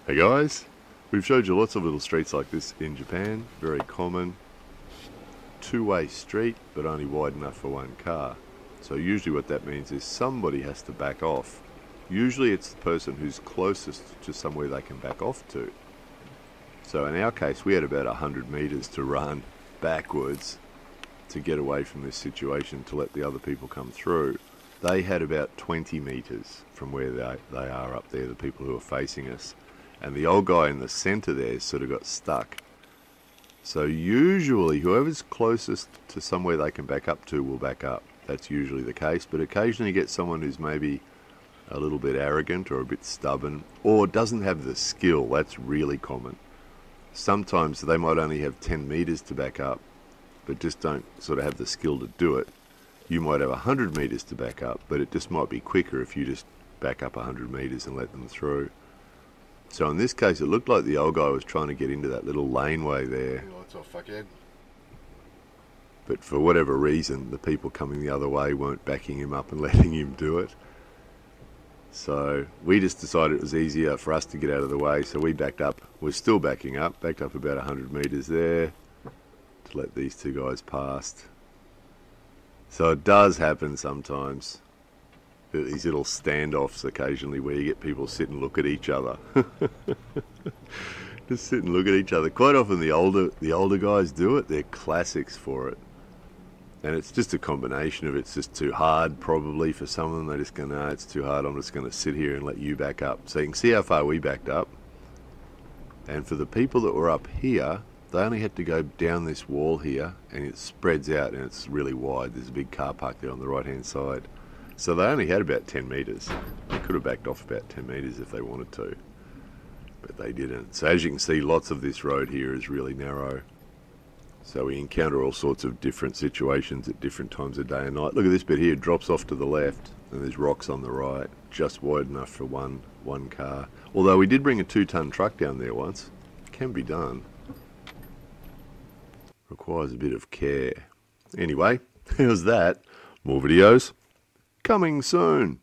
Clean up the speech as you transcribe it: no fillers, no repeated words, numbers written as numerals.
Hey guys, we've showed you lots of little streets like this in Japan, very common. Two-way street, but only wide enough for one car. So usually what that means is somebody has to back off. Usually it's the person who's closest to somewhere they can back off to. So in our case, we had about 100 meters to run backwards to get away from this situation to let the other people come through. They had about 20 meters from where they are up there, the people who are facing us. And the old guy in the center there sort of got stuck. So usually whoever's closest to somewhere they can back up to will back up. That's usually the case, but occasionally you get someone who's maybe a little bit arrogant or a bit stubborn or doesn't have the skill. That's really common. Sometimes they might only have 10 meters to back up, but just don't sort of have the skill to do it. You might have 100 meters to back up, but it just might be quicker if you just back up 100 meters and let them through. So in this case, it looked like the old guy was trying to get into that little laneway there. Oh, it's all fuckhead. But for whatever reason, the people coming the other way weren't backing him up and letting him do it. So we just decided it was easier for us to get out of the way, so we backed up. We're still backing up, backed up about 100 meters there to let these two guys past. So it does happen sometimes. These little standoffs occasionally where you get people sit and look at each other. Just sit and look at each other. Quite often the older guys do it. They're classics for it. And it's just a combination of it's just too hard probably for some of them. They're just going, no, it's too hard. I'm just going to sit here and let you back up. So you can see how far we backed up. And for the people that were up here, they only had to go down this wall here and it spreads out and it's really wide. There's a big car park there on the right hand side. So they only had about 10 meters. They could have backed off about 10 meters if they wanted to, but they didn't. So as you can see, lots of this road here is really narrow. So we encounter all sorts of different situations at different times of day and night. Look at this bit here, it drops off to the left and there's rocks on the right, just wide enough for one car. Although we did bring a 2-ton truck down there once. It can be done. Requires a bit of care. Anyway, how's that? More videos coming soon.